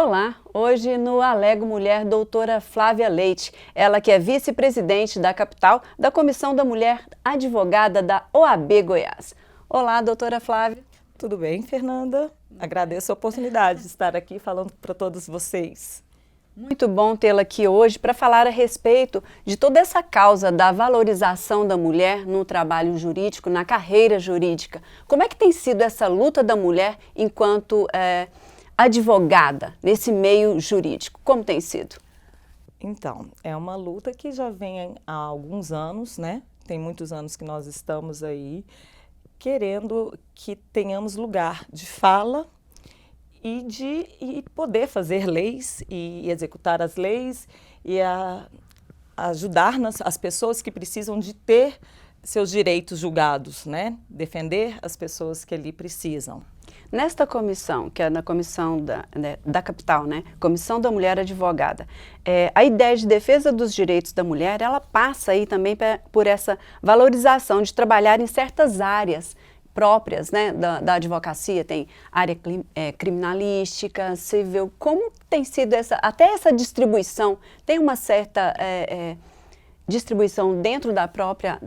Olá, hoje no Alego Mulher, doutora Flávia Leite, ela que é vice-presidente da capital da Comissão da Mulher Advogada da OAB Goiás. Olá, doutora Flávia. Tudo bem, Fernanda? Agradeço a oportunidade de estar aqui falando para todos vocês. Muito bom tê-la aqui hoje para falar a respeito de toda essa causa da valorização da mulher no trabalho jurídico, na carreira jurídica. Como é que tem sido essa luta da mulher enquanto advogada nesse meio jurídico? Como tem sido? Então, é uma luta que já vem há alguns anos, né? Tem muitos anos que nós estamos aí querendo que tenhamos lugar de fala e poder fazer leis e executar as leis e ajudar as pessoas que precisam de ter seus direitos julgados, né? Defender as pessoas que ali precisam. Nesta comissão, que é na comissão da capital, né? Comissão da Mulher Advogada, a ideia de defesa dos direitos da mulher, ela passa aí também por essa valorização de trabalhar em certas áreas próprias, né, da advocacia. Tem área criminalística, civil. Como tem sido até essa distribuição? Tem uma certa distribuição dentro da própria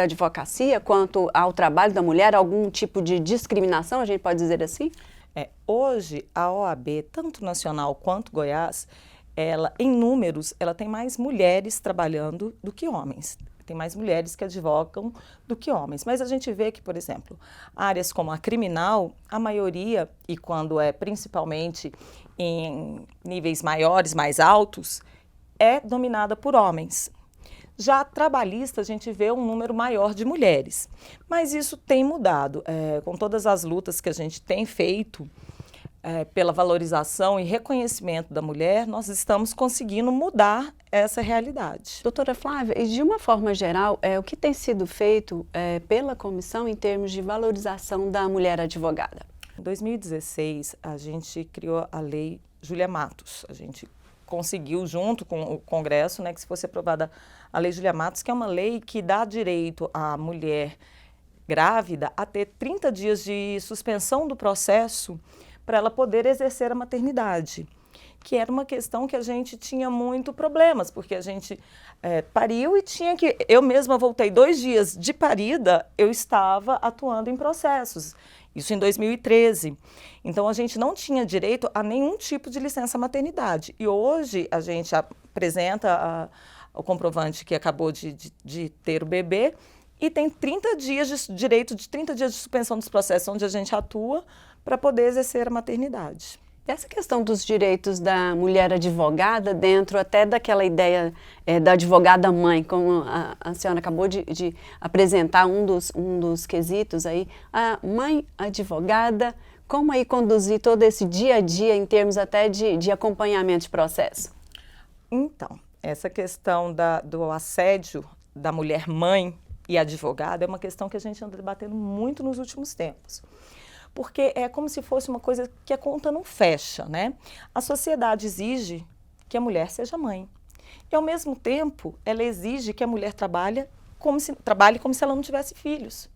advocacia quanto ao trabalho da mulher? Algum tipo de discriminação, a gente pode dizer assim? Hoje, a OAB, tanto nacional quanto Goiás, em números, ela tem mais mulheres trabalhando do que homens. Tem mais mulheres que advogam do que homens. Mas a gente vê que, por exemplo, áreas como a criminal, a maioria, e quando é principalmente em níveis maiores, mais altos, é dominada por homens. Já a trabalhista, a gente vê um número maior de mulheres. Mas isso tem mudado. Com todas as lutas que a gente tem feito pela valorização e reconhecimento da mulher, nós estamos conseguindo mudar essa realidade. Doutora Flávia, e de uma forma geral, o que tem sido feito pela comissão em termos de valorização da mulher advogada? Em 2016, a gente criou a Lei Júlia Matos. A gente conseguiu, junto com o Congresso, né, que se fosse aprovada a Lei Júlia Matos, que é uma lei que dá direito à mulher grávida a ter 30 dias de suspensão do processo para ela poder exercer a maternidade, que era uma questão que a gente tinha muito problemas, porque a gente pariu e tinha que... Eu mesma voltei 2 dias de parida, eu estava atuando em processos, isso em 2013. Então, a gente não tinha direito a nenhum tipo de licença maternidade. E hoje, a gente apresenta o comprovante que acabou de ter o bebê e tem 30 dias de direito de 30 dias de suspensão dos processos onde a gente atua para poder exercer a maternidade. Essa questão dos direitos da mulher advogada dentro até daquela ideia da advogada mãe, como a senhora acabou de apresentar um dos quesitos aí, a mãe advogada, como aí conduzir todo esse dia a dia em termos até de acompanhamento de processo? Então, essa questão do assédio da mulher mãe e advogada é uma questão que a gente anda debatendo muito nos últimos tempos. Porque é como se fosse uma coisa que a conta não fecha, né? A sociedade exige que a mulher seja mãe. E, ao mesmo tempo, ela exige que a mulher trabalhe como se ela não tivesse filhos.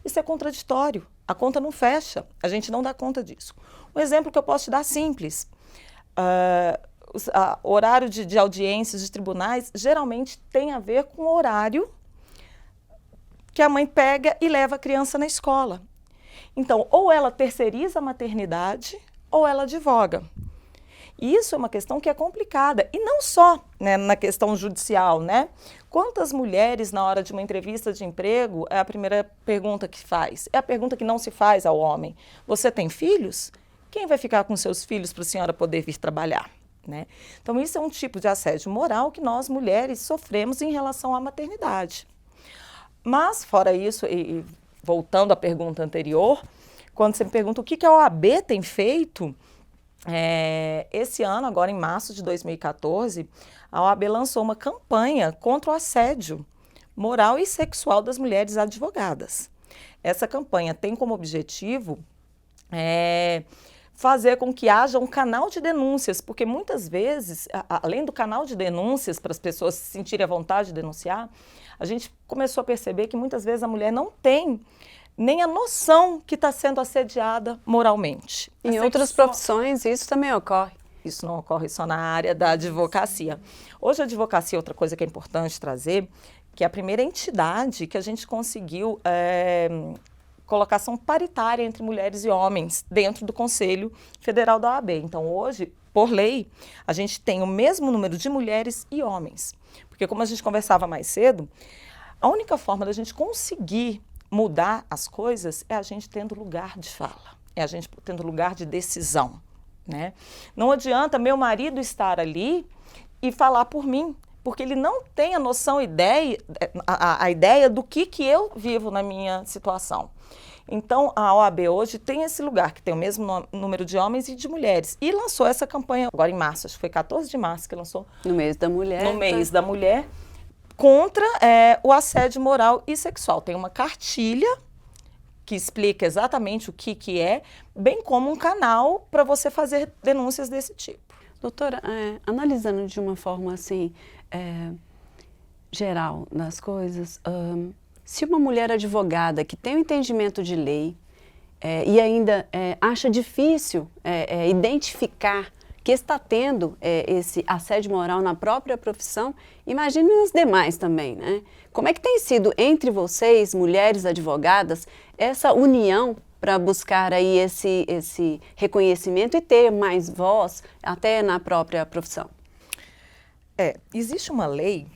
Isso é contraditório. A conta não fecha. A gente não dá conta disso. Um exemplo que eu posso te dar simples. O horário de audiências de tribunais geralmente tem a ver com o horário que a mãe pega e leva a criança na escola. Então, ou ela terceiriza a maternidade, ou ela advoga. E isso é uma questão que é complicada. E não só, né, na questão judicial, né? Quantas mulheres, na hora de uma entrevista de emprego, é a primeira pergunta que faz? É a pergunta que não se faz ao homem. Você tem filhos? Quem vai ficar com seus filhos para a senhora poder vir trabalhar? Né? Então, isso é um tipo de assédio moral que nós, mulheres, sofremos em relação à maternidade. Mas, fora isso, voltando à pergunta anterior, quando você me pergunta o que a OAB tem feito, esse ano, agora em março de 2014, a OAB lançou uma campanha contra o assédio moral e sexual das mulheres advogadas. Essa campanha tem como objetivo fazer com que haja um canal de denúncias, porque muitas vezes, além do canal de denúncias para as pessoas se sentirem à vontade de denunciar, a gente começou a perceber que muitas vezes a mulher não tem nem a noção que está sendo assediada moralmente. Em outras profissões isso também ocorre. Isso não ocorre só na área da advocacia. Hoje a advocacia, outra coisa que é importante trazer, que é a primeira entidade que a gente conseguiu colocação paritária entre mulheres e homens dentro do Conselho Federal da OAB. Então, hoje, por lei, a gente tem o mesmo número de mulheres e homens. Porque, como a gente conversava mais cedo, a única forma da gente conseguir mudar as coisas é a gente tendo lugar de fala, é a gente tendo lugar de decisão, né? Não adianta meu marido estar ali e falar por mim, porque ele não tem a noção, a ideia do que eu vivo na minha situação. Então, a OAB hoje tem esse lugar, que tem o mesmo número de homens e de mulheres. E lançou essa campanha agora em março, acho que foi 14 de março que lançou. No mês da mulher. No mês da mulher, contra o assédio moral e sexual. Tem uma cartilha que explica exatamente o que é, bem como um canal para você fazer denúncias desse tipo. Doutora, analisando de uma forma assim, geral das coisas, se uma mulher advogada que tem um entendimento de lei e ainda acha difícil identificar que está tendo esse assédio moral na própria profissão, imagine os demais também, né? Como é que tem sido entre vocês, mulheres advogadas, essa união para buscar aí esse reconhecimento e ter mais voz até na própria profissão? Existe uma lei,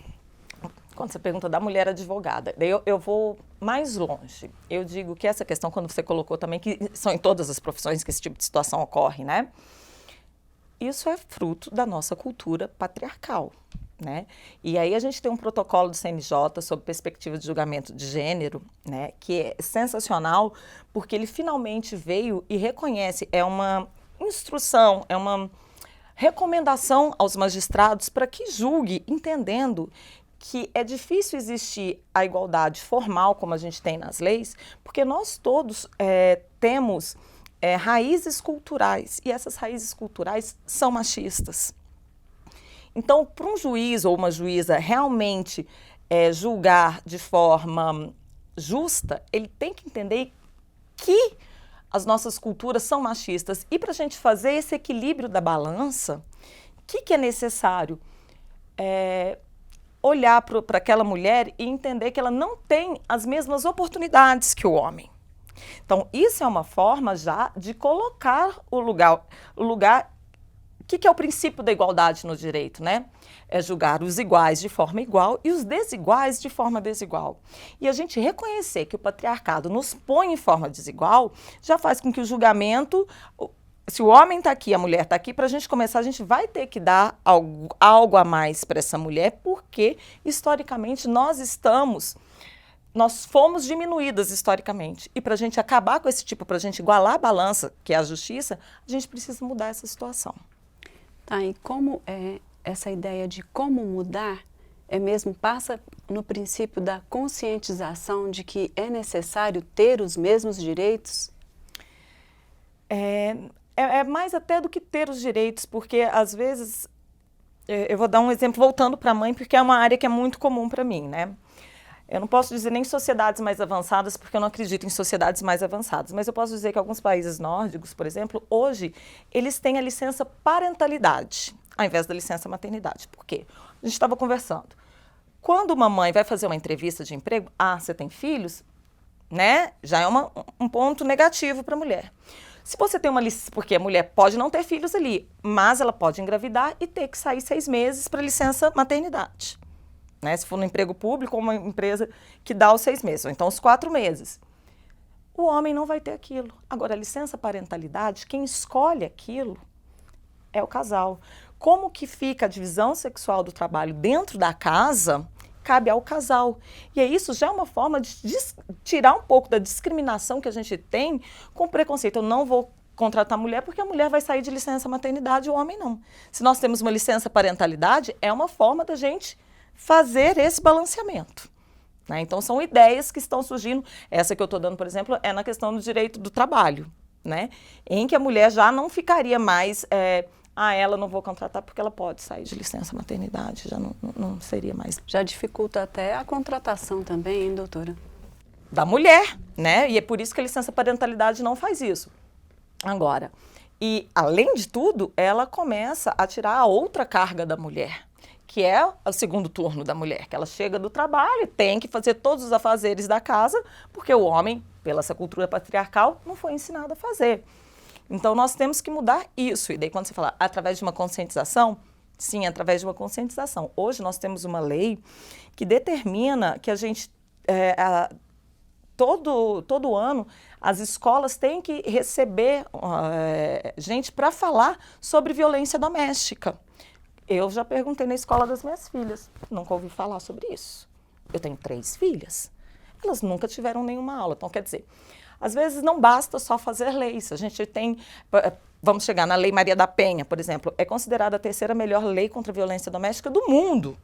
quando você pergunta da mulher advogada, daí eu vou mais longe. Eu digo que essa questão, quando você colocou também, que são em todas as profissões que esse tipo de situação ocorre, né? Isso é fruto da nossa cultura patriarcal, né? E aí a gente tem um protocolo do CNJ sobre perspectiva de julgamento de gênero, né? Que é sensacional, porque ele finalmente veio e reconhece, é uma instrução, é uma recomendação aos magistrados para que julgue, entendendo que é difícil existir a igualdade formal, como a gente tem nas leis, porque nós todos temos raízes culturais, e essas raízes culturais são machistas. Então, para um juiz ou uma juíza realmente julgar de forma justa, ele tem que entender que as nossas culturas são machistas. E para a gente fazer esse equilíbrio da balança, o que é necessário? Olhar para aquela mulher e entender que ela não tem as mesmas oportunidades que o homem. Então, isso é uma forma já de colocar o lugar. O que é o princípio da igualdade no direito, né? É julgar os iguais de forma igual e os desiguais de forma desigual. E a gente reconhecer que o patriarcado nos põe em forma desigual já faz com que o julgamento, se o homem está aqui, a mulher está aqui, para a gente começar, a gente vai ter que dar algo a mais para essa mulher, porque historicamente nós fomos diminuídas historicamente. E para a gente acabar com esse tipo, para a gente igualar a balança, que é a justiça, a gente precisa mudar essa situação. Tá, e como essa ideia de como mudar mesmo passa no princípio da conscientização de que é necessário ter os mesmos direitos? É mais até do que ter os direitos, porque às vezes, eu vou dar um exemplo voltando para a mãe, porque é uma área que é muito comum para mim, né? Eu não posso dizer nem sociedades mais avançadas, porque eu não acredito em sociedades mais avançadas, mas eu posso dizer que alguns países nórdicos, por exemplo, hoje, eles têm a licença parentalidade, ao invés da licença maternidade. Por quê? A gente estava conversando. Quando uma mãe vai fazer uma entrevista de emprego, você tem filhos, né? Já é um ponto negativo para a mulher. Se você tem uma licença, porque a mulher pode não ter filhos ali, mas ela pode engravidar e ter que sair 6 meses para licença maternidade. Né? Se for no emprego público ou uma empresa que dá os 6 meses, ou então os 4 meses. O homem não vai ter aquilo. Agora, a licença parentalidade, quem escolhe aquilo é o casal. Como que fica a divisão sexual do trabalho dentro da casa, cabe ao casal. E isso já é uma forma de tirar um pouco da discriminação que a gente tem com preconceito. Eu não vou contratar mulher porque a mulher vai sair de licença maternidade e o homem não. Se nós temos uma licença parentalidade, é uma forma da gente fazer esse balanceamento. Né? Então, são ideias que estão surgindo. Essa que eu estou dando, por exemplo, é na questão do direito do trabalho, né? Em que a mulher já não ficaria mais, ela não vou contratar porque ela pode sair de licença maternidade, já não seria mais. Já dificulta até a contratação também, hein, doutora? Da mulher, né? E é por isso que a licença parentalidade não faz isso. Agora, E, além de tudo, ela começa a tirar a outra carga da mulher, que é o segundo turno da mulher, que ela chega do trabalho e tem que fazer todos os afazeres da casa, porque o homem, pela essa cultura patriarcal, não foi ensinado a fazer. Então, nós temos que mudar isso. E daí, quando você fala através de uma conscientização, sim, através de uma conscientização. Hoje, nós temos uma lei que determina que a gente, todo ano, as escolas têm que receber gente para falar sobre violência doméstica. Eu já perguntei na escola das minhas filhas, nunca ouvi falar sobre isso. Eu tenho 3 filhas, elas nunca tiveram nenhuma aula. Então, quer dizer, às vezes não basta só fazer leis. A gente tem, vamos chegar na Lei Maria da Penha, por exemplo, é considerada a 3ª melhor lei contra a violência doméstica do mundo.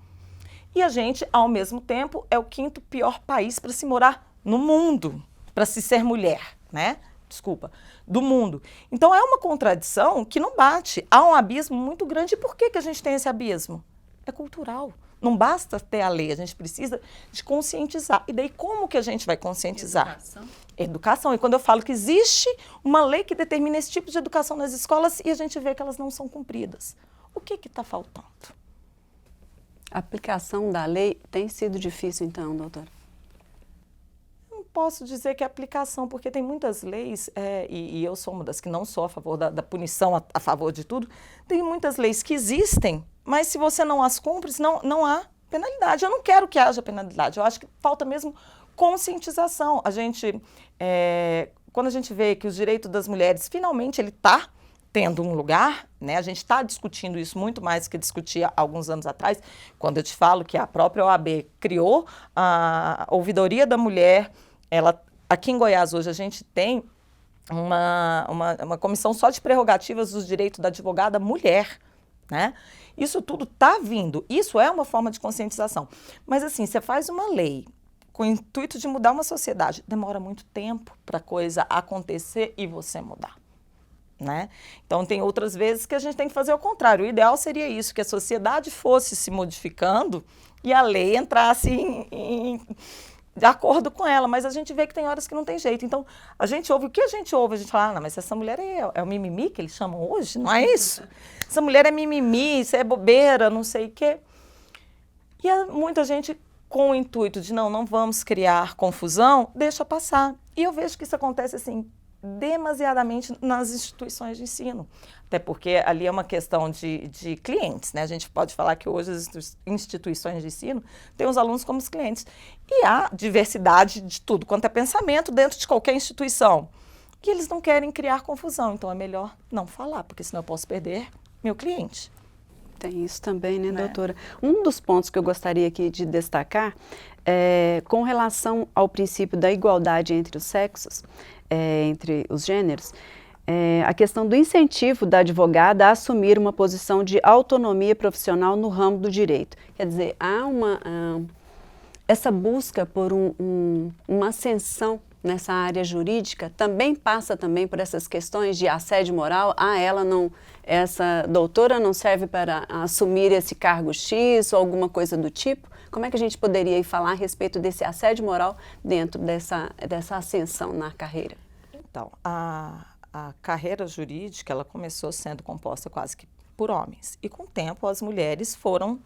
E a gente, ao mesmo tempo, é o 5º pior país para se morar no mundo, para se ser mulher, né? Desculpa, do mundo. Então é uma contradição que não bate. Há um abismo muito grande. E por que a gente tem esse abismo? É cultural. Não basta ter a lei, a gente precisa de conscientizar. E daí como que a gente vai conscientizar? Educação. Educação. E quando eu falo que existe uma lei que determina esse tipo de educação nas escolas e a gente vê que elas não são cumpridas, o que está faltando? A aplicação da lei tem sido difícil, então, doutora? Não posso dizer que é aplicação, porque tem muitas leis, e eu sou uma das que não sou a favor da punição, a favor de tudo. Tem muitas leis que existem, mas se você não as cumpre, não há penalidade. Eu não quero que haja penalidade, eu acho que falta mesmo conscientização. Quando a gente vê que os direitos das mulheres, finalmente, ele está tendo um lugar, né? A gente está discutindo isso muito mais do que discutia alguns anos atrás, quando eu te falo que a própria OAB criou a Ouvidoria da Mulher. Aqui em Goiás hoje a gente tem uma comissão só de prerrogativas dos direitos da advogada mulher, né? Isso tudo está vindo, isso é uma forma de conscientização. Mas assim, você faz uma lei com o intuito de mudar uma sociedade, demora muito tempo para a coisa acontecer e você mudar. Né? Então, tem outras vezes que a gente tem que fazer o contrário. O ideal seria isso, que a sociedade fosse se modificando e a lei entrasse de acordo com ela, mas a gente vê que tem horas que não tem jeito. Então, a gente ouve, o que a gente ouve? A gente fala, não, mas essa mulher é o mimimi que eles chamam hoje, não é isso? Essa mulher é mimimi, isso é bobeira, não sei o quê. E muita gente, com o intuito de não vamos criar confusão, deixa passar. E eu vejo que isso acontece assim, demasiadamente nas instituições de ensino. Até porque ali é uma questão de clientes, né? A gente pode falar que hoje as instituições de ensino têm os alunos como os clientes. E há diversidade de tudo quanto é pensamento dentro de qualquer instituição. E eles não querem criar confusão, então é melhor não falar, porque senão eu posso perder meu cliente. Tem isso também, né, doutora? Um dos pontos que eu gostaria aqui de destacar é com relação ao princípio da igualdade entre os sexos, entre os gêneros, a questão do incentivo da advogada a assumir uma posição de autonomia profissional no ramo do direito. Quer dizer, há essa busca por uma ascensão nessa área jurídica também passa também por essas questões de assédio moral. Essa doutora não serve para assumir esse cargo X ou alguma coisa do tipo. Como é que a gente poderia falar a respeito desse assédio moral dentro dessa ascensão na carreira? Então, a carreira jurídica, ela começou sendo composta quase que por homens. E com o tempo as mulheres foram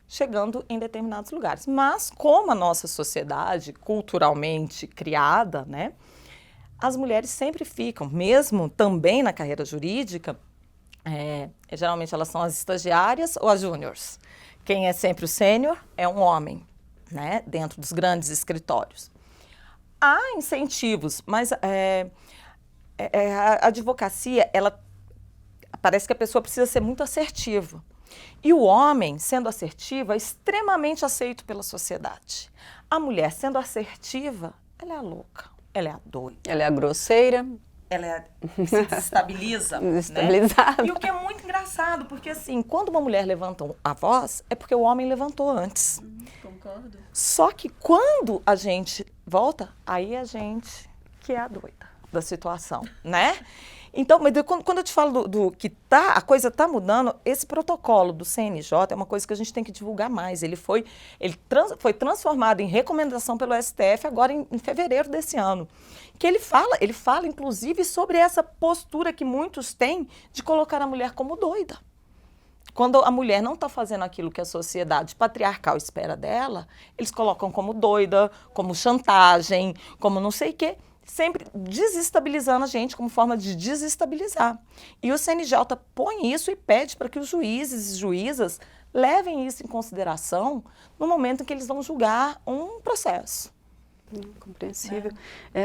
chegando em determinados lugares. Mas como a nossa sociedade culturalmente criada, né, as mulheres sempre ficam, mesmo também na carreira jurídica, geralmente elas são as estagiárias ou as júniors. Quem é sempre o sênior é um homem, né, dentro dos grandes escritórios. Há incentivos, mas a advocacia, parece que a pessoa precisa ser muito assertiva. E o homem, sendo assertivo, é extremamente aceito pela sociedade. A mulher, sendo assertiva, ela é a louca, ela é a doida. Ela é a grosseira. Ela se desestabiliza. Desestabilizada. Né? E o que é muito engraçado, porque assim, quando uma mulher levanta a voz, é porque o homem levantou antes. Concordo. Só que quando a gente volta, aí a gente que é a doida da situação, né? Então, mas quando eu te falo que a coisa está mudando, esse protocolo do CNJ é uma coisa que a gente tem que divulgar mais. Ele foi transformado em recomendação pelo STF agora em fevereiro desse ano. Que ele fala inclusive sobre essa postura que muitos têm de colocar a mulher como doida. Quando a mulher não está fazendo aquilo que a sociedade patriarcal espera dela, eles colocam como doida, como chantagem, como não sei o quê, sempre desestabilizando a gente como forma de desestabilizar. E o CNJ põe isso e pede para que os juízes e juízas levem isso em consideração no momento em que eles vão julgar um processo. Compreensível.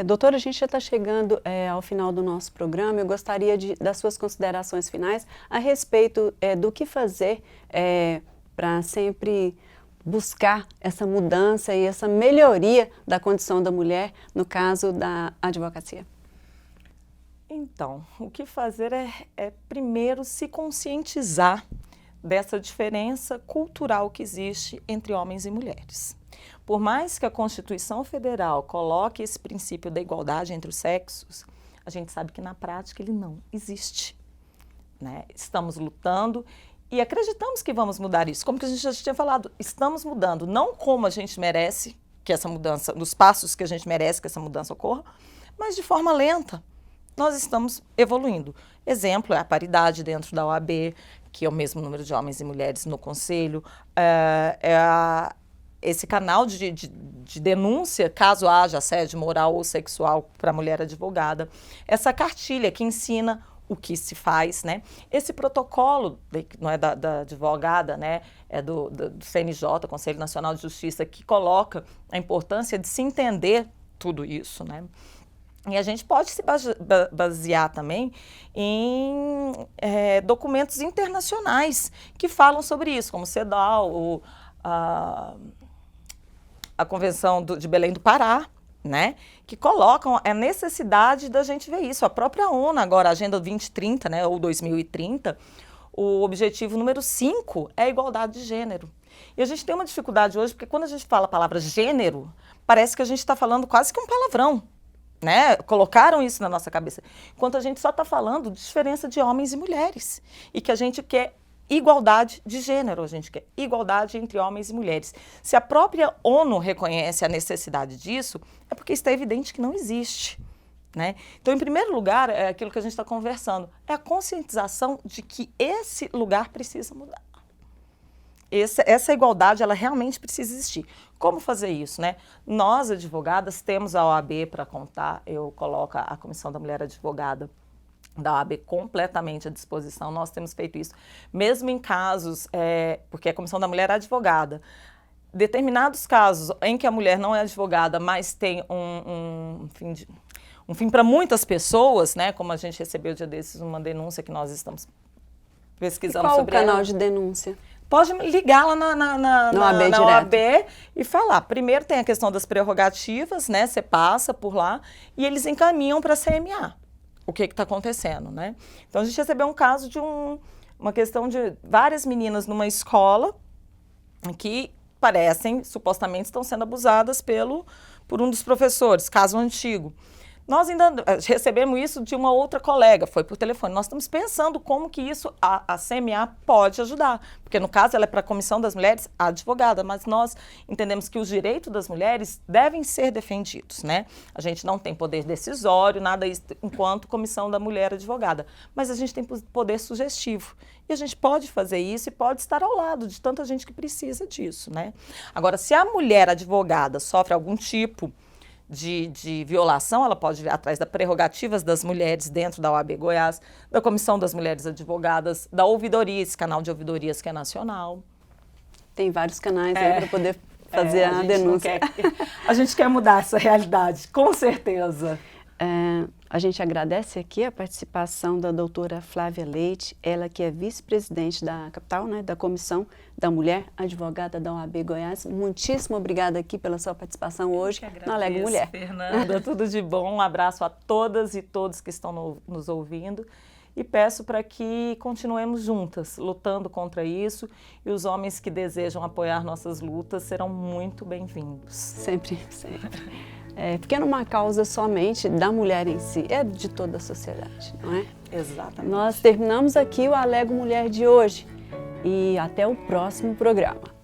Doutora, a gente já está chegando ao final do nosso programa. Eu gostaria das suas considerações finais a respeito do que fazer para sempre buscar essa mudança e essa melhoria da condição da mulher no caso da advocacia. Então, o que fazer é primeiro se conscientizar dessa diferença cultural que existe entre homens e mulheres. Por mais que a Constituição Federal coloque esse princípio da igualdade entre os sexos, a gente sabe que na prática ele não existe, né? Estamos lutando e acreditamos que vamos mudar isso. Como que a gente já tinha falado, estamos mudando, não como a gente merece que essa mudança, nos passos que a gente merece que essa mudança ocorra, mas de forma lenta. Nós estamos evoluindo. Exemplo é a paridade dentro da OAB, que é o mesmo número de homens e mulheres no conselho, esse canal de denúncia, caso haja assédio moral ou sexual para a mulher advogada, essa cartilha que ensina o que se faz, né? Esse protocolo, não é da advogada, né? É do CNJ, Conselho Nacional de Justiça, que coloca a importância de se entender tudo isso, né? E a gente pode se basear também em documentos internacionais que falam sobre isso, como o CEDAW, a Convenção de Belém do Pará, né, que colocam a necessidade da gente ver isso. A própria ONU, agora, a Agenda 2030, né, ou 2030, o objetivo número 5 é a igualdade de gênero. E a gente tem uma dificuldade hoje, porque quando a gente fala a palavra gênero, parece que a gente está falando quase que um palavrão, né? Colocaram isso na nossa cabeça. Enquanto a gente só está falando de diferença de homens e mulheres. E que a gente quer igualdade de gênero, a gente quer igualdade entre homens e mulheres. Se a própria ONU reconhece a necessidade disso, é porque está evidente que não existe, né? Então, em primeiro lugar, é aquilo que a gente está conversando, é a conscientização de que esse lugar precisa mudar. Essa igualdade, ela realmente precisa existir. Como fazer isso, né? Nós, advogadas, temos a OAB para contar, eu coloco a Comissão da Mulher Advogada da OAB completamente à disposição, nós temos feito isso, mesmo em casos, porque a Comissão da Mulher é advogada, determinados casos em que a mulher não é advogada, mas tem um fim para muitas pessoas, né, como a gente recebeu dia desses uma denúncia que nós estamos pesquisando sobre ela. Qual o canal de denúncia? Pode ligar lá na OAB e falar. Primeiro tem a questão das prerrogativas, né, você passa por lá e eles encaminham para a CMA. O que está acontecendo, né? Então, a gente recebeu um caso de uma questão de várias meninas numa escola que supostamente estão sendo abusadas por um dos professores, caso antigo. Nós ainda recebemos isso de uma outra colega, foi por telefone. Nós estamos pensando como que isso, a CMA pode ajudar. Porque, no caso, ela é para a Comissão das Mulheres, a advogada, mas nós entendemos que os direitos das mulheres devem ser defendidos, né? A gente não tem poder decisório, nada isso, enquanto Comissão da Mulher Advogada. Mas a gente tem poder sugestivo. E a gente pode fazer isso e pode estar ao lado de tanta gente que precisa disso, né? Agora, se a mulher advogada sofre algum tipo de violação, ela pode ir atrás das prerrogativas das mulheres dentro da OAB Goiás, da Comissão das Mulheres Advogadas, da ouvidoria, esse canal de ouvidorias que é nacional. Tem vários canais aí para poder fazer a denúncia. A gente quer mudar essa realidade, com certeza. A gente agradece aqui a participação da doutora Flávia Leite, ela que é vice-presidente da capital, né, da Comissão da Mulher, advogada da OAB Goiás. Muitíssimo obrigada aqui pela sua participação hoje no Alegre Mulher. Fernanda, tudo de bom, um abraço a todas e todos que estão nos ouvindo e peço para que continuemos juntas, lutando contra isso, e os homens que desejam apoiar nossas lutas serão muito bem-vindos. Sempre, sempre. Porque não é uma causa somente da mulher em si, é de toda a sociedade, não é? Exatamente. Nós terminamos aqui o Alego Mulher de hoje e até o próximo programa.